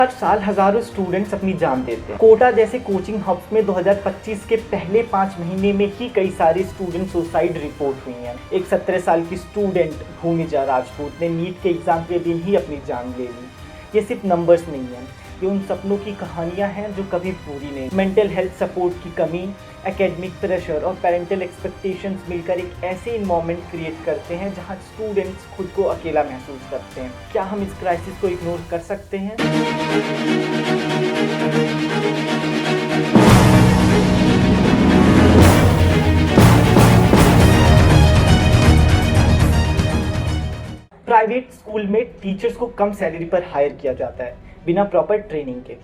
हर साल हजारों स्टूडेंट्स अपनी जान देते हैं। कोटा जैसे कोचिंग हब्स में 2025 के पहले 5 महीने में ही कई सारे स्टूडेंट सुसाइड रिपोर्ट हुई हैं। एक 17 साल की स्टूडेंट भूमिजा राजपूत ने नीट के एग्जाम के दिन ही अपनी जान ले ली। ये सिर्फ नंबर्स नहीं हैं, ये उन सपनों की कहानियां हैं जो कभी पूरी नहीं। मेंटल हेल्थ सपोर्ट की कमी, एकेडमिक प्रेशर और पेरेंटल एक्सपेक्टेशंस मिलकर एक ऐसे इन्वायरमेंट क्रिएट करते हैं जहां स्टूडेंट्स खुद को अकेला महसूस करते हैं। क्या हम इस क्राइसिस को इग्नोर कर सकते हैं? प्राइवेट स्कूल में टीचर्स को कम सैलरी पर हायर किया जाता है बिना प्रॉपर ट्रेनिंग के।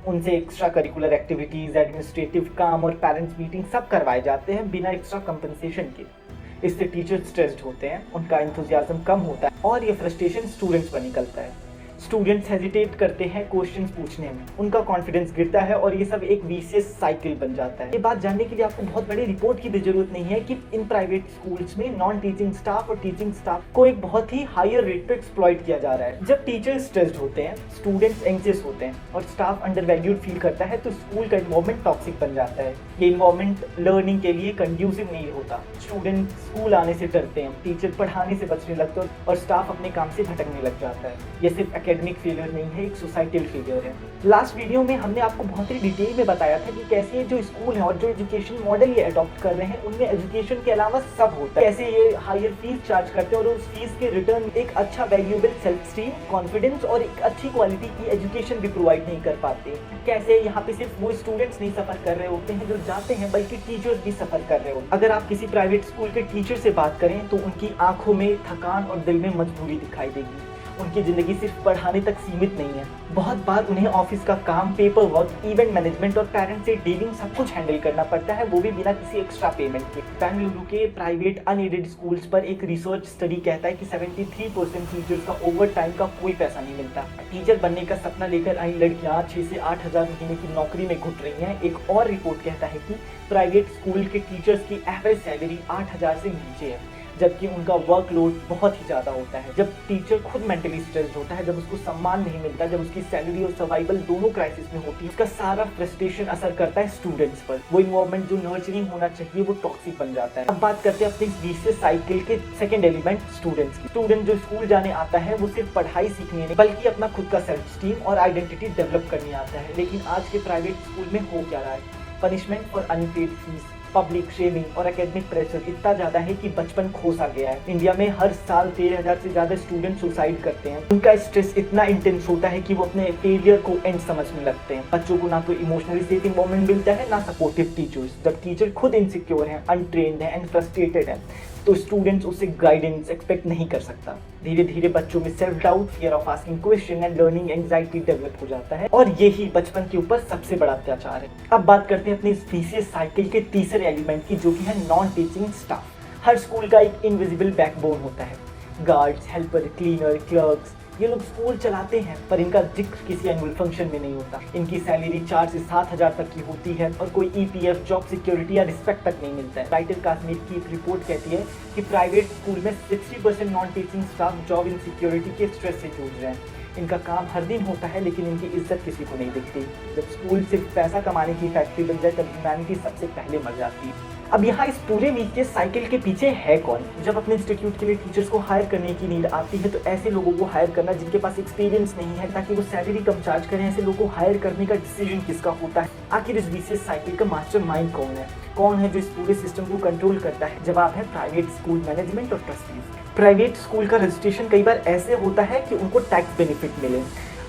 उनसे एक्स्ट्रा करिकुलर एक्टिविटीज़, एडमिनिस्ट्रेटिव काम और पेरेंट्स मीटिंग सब करवाए जाते हैं बिना एक्स्ट्रा कंपनसेशन के। इससे टीचर्स स्ट्रेस्ड होते हैं, उनका एंथुजियाज्म कम होता है और ये फ्रस्ट्रेशन स्टूडेंट्स पर निकलता है। स्टूडेंट्स हेजिटेट करते हैं क्वेश्चंस पूछने में, उनका कॉन्फिडेंस गिरता है और ये सब एक विशियस साइकिल बन जाता है। ये बात जानने के लिए आपको बहुत बड़ी रिपोर्ट की भी जरूरत नहीं है कि इन प्राइवेट स्कूल्स में नॉन टीचिंग स्टाफ और टीचिंग स्टाफ को एक बहुत ही हायर रेट पे एक्सप्लॉइट किया जा रहा है। जब टीचर्स स्ट्रेस्ड होते हैं, स्टूडेंट्स एंग्जियस होते हैं और स्टाफ अंडरवैल्यूड फील करता है तो स्कूल का इन्वायरमेंट टॉक्सिक बन जाता है। ये इन्वायरमेंट लर्निंग के लिए कंड्यूसिव नहीं होता। स्टूडेंट स्कूल आने से डरते हैं, टीचर पढ़ाने से बचने लगते हैं और स्टाफ अपने काम से भटकने लग जाता है। ये सिर्फ एकेडमिक फेलियर नहीं है, एक सोसाइटल फेलियर है। लास्ट वीडियो में हमने आपको बहुत ही डिटेल में बताया था कि कैसे जो स्कूल है और जो एजुकेशन मॉडल ये अडॉप्ट कर रहे हैं उनमें एजुकेशन के अलावा सब होता है। कैसे ये हायर फीस चार्ज करते हैं और उस फीस के रिटर्न एक अच्छा वैल्यूएबल सेल्फ स्टीम, कॉन्फिडेंस और एक अच्छी क्वालिटी की एजुकेशन भी प्रोवाइड नहीं कर पाते। कैसे यहाँ पे सिर्फ वो स्टूडेंट्स नहीं सफर कर रहे होते हैं जो जाते हैं, बल्कि टीचर्स भी सफर कर रहे होते हैं। अगर आप किसी प्राइवेट स्कूल के टीचर से बात करें तो उनकी आंखों में थकान और दिल में मजबूरी दिखाई देगी। उनकी ज़िंदगी सिर्फ पढ़ाने तक सीमित नहीं है। बहुत बार उन्हें ऑफिस का काम, पेपर वर्क, इवेंट मैनेजमेंट और पेरेंट्स से डीलिंग सब कुछ हैंडल करना पड़ता है, वो भी बिना किसी एक्स्ट्रा पेमेंट के। बेंगलुरु के प्राइवेट अनएडेड स्कूल्स पर एक रिसर्च स्टडी कहता है कि 73% टीचर्स का ओवर टाइम का कोई पैसा नहीं मिलता। टीचर बनने का सपना लेकर आई लड़कियाँ 6 से 8 हज़ार महीने की नौकरी में घुट रही हैं। एक और रिपोर्ट कहता है कि प्राइवेट स्कूल के टीचर्स की एवरेज सैलरी 8,000 से नीचे है, जबकि उनका वर्कलोड बहुत ही ज़्यादा होता है। जब टीचर खुद मेंटली स्ट्रेस्ड होता है, जब उसको सम्मान नहीं मिलता, जब उसकी सैलरी और सर्वाइवल दोनों क्राइसिस में होती है, उसका सारा फ्रस्ट्रेशन असर करता है स्टूडेंट्स पर। वो इन्वायरमेंट जो नर्चरिंग होना चाहिए वो टॉक्सिक बन जाता है। अब बात करते हैं अपने इस विशियस साइकिल के सेकंड एलिमेंट, स्टूडेंट्स की। स्टूडेंट जो स्कूल जाने आता है वो सिर्फ पढ़ाई सीखने नहीं बल्कि अपना खुद का सेल्फ स्टीम और आइडेंटिटी डेवलप करने आता है। लेकिन आज के प्राइवेट स्कूल में हो क्या रहा है? Punishment for unpaid fees, public shaming और एकेडमिक प्रेशर इतना ज़्यादा है कि बचपन खोसा गया है। इंडिया में हर साल 13,000 से ज़्यादा स्टूडेंट सुसाइड करते हैं। उनका स्ट्रेस इतना इंटेंस होता है कि वो अपने फेलियर को एंड समझने लगते हैं। बच्चों को ना तो इमोशनली सेफ इन्वायरमेंट मिलता है, ना सपोर्टिव टीचर्स। जब टीचर खुद इनसिक्योर हैं, अनट्रेन्ड हैं एंड फ्रस्ट्रेटेड हैं तो स्टूडेंट्स उससे गाइडेंस एक्सपेक्ट नहीं कर सकता। धीरे धीरे बच्चों में self doubt, fear of asking question and learning anxiety develop हो जाता है और यही बचपन के ऊपर सबसे बड़ा अत्याचार है। अब बात करते हैं अपनी स्पीसीज साइकिल के तीसरे एलिमेंट की, जो कि है नॉन टीचिंग स्टाफ। हर स्कूल का एक इनविजिबल बैकबोन होता है। गार्ड्स, हेल्पर, क्लीनर, क्लर्क्स, ये लोग स्कूल चलाते हैं पर इनका जिक्र किसी एनुअल फंक्शन में नहीं होता। इनकी सैलरी 4 से 7 हज़ार तक की होती है और कोई ईपीएफ, जॉब सिक्योरिटी या रिस्पेक्ट तक नहीं मिलता है। राइटर काश्मीर की एक रिपोर्ट कहती है कि प्राइवेट स्कूल में 60% non teaching staff job insecurity के स्ट्रेस से जूझ रहे हैं। इनका काम हर दिन होता है लेकिन इनकी इज्जत किसी को नहीं दिखती। जब स्कूल सिर्फ पैसा कमाने की फैक्ट्री बन जाए तब ह्यूमैनिटी सबसे पहले मर जाती है। अब यहाँ इस पूरे वीक साइकिल के पीछे है कौन? जब अपने इंस्टीट्यूट के लिए टीचर्स को हायर करने की नीड आती है तो ऐसे लोगों को हायर करना जिनके पास एक्सपीरियंस नहीं है ताकि वो सैलरी कम चार्ज करें, ऐसे लोगों को हायर करने का डिसीजन किसका होता है? आखिर इस विशेष साइकिल का मास्टर माइंड कौन है? कौन है जो इस पूरे सिस्टम को कंट्रोल करता है? जवाब है प्राइवेट स्कूल मैनेजमेंट और ट्रस्टीज। प्राइवेट स्कूल का रजिस्ट्रेशन कई बार ऐसे होता है कि उनको टैक्स बेनिफिट मिले।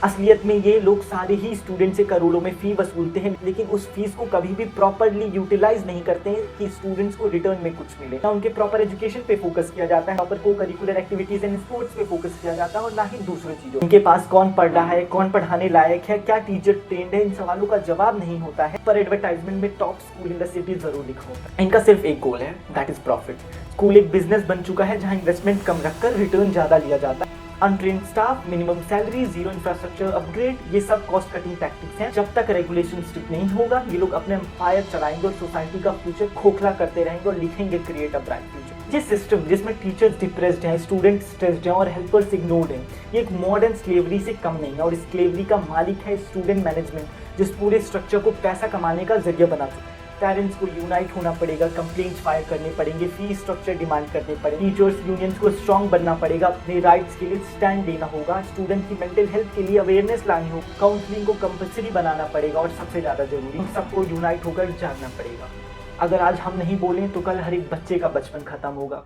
असलियत में ये लोग सारे ही स्टूडेंट से करोड़ों में फी वसूलते हैं लेकिन उस फीस को कभी भी प्रॉपरली यूटिलाइज नहीं करते हैं कि स्टूडेंट्स को रिटर्न में कुछ मिले। ना उनके प्रॉपर एजुकेशन पे फोकस किया जाता है, प्रॉपर को करिकुलर एक्टिविटीज एंड स्पोर्ट्स पे फोकस किया जाता है और ना ही दूसरी चीजों। इनके पास कौन पढ़ रहा है, कौन पढ़ाने लायक है, क्या टीचर ट्रेंड है, इन सवालों का जवाब नहीं होता है। पर एडवर्टाइजमेंट में top school in the city जरूर लिखा होता है। इनका सिर्फ एक गोल है, दैट इज प्रॉफिट। स्कूल एक बिजनेस बन चुका है जहाँ इन्वेस्टमेंट कम रखकर रिटर्न ज्यादा लिया जाता है। Untrained staff, minimum salary, zero infrastructure upgrade, ये सब कॉस्ट कटिंग टैक्टिक्स हैं। जब तक रेगुलेशन स्ट्रिक्ट नहीं होगा ये लोग अपने एम्पायर चलाएंगे और सोसाइटी का फ्यूचर खोखला करते रहेंगे और लिखेंगे क्रिएट अ ब्राइट फ्यूचर। जिस सिस्टम जिसमें टीचर्स डिप्रेस्ड हैं, स्टूडेंट स्ट्रेस्ड हैं और हेल्पर्स इग्नोर्ड हैं, ये एक मॉडर्न स्लेवरी से कम नहीं है। और स्लेवरी का मालिक है स्टूडेंट मैनेजमेंट, जिस पूरे स्ट्रक्चर को पैसा कमाने का जरिया बना चुका है। पेरेंट्स को यूनाइट होना पड़ेगा, कंप्लेंट्स फाइल करने पड़ेंगे, फी स्ट्रक्चर डिमांड करने पड़ेंगे, टीचर्स यूनियंस को स्ट्रांग बनना पड़ेगा, अपने राइट्स के लिए स्टैंड लेना होगा, स्टूडेंट की मेंटल हेल्थ के लिए अवेयरनेस लानी होगी, काउंसलिंग को कंपल्सरी बनाना पड़ेगा और सबसे ज़्यादा जरूरी हम सबको यूनाइट होकर जागना पड़ेगा। अगर आज हम नहीं बोलें तो कल हर एक बच्चे का बचपन खत्म होगा।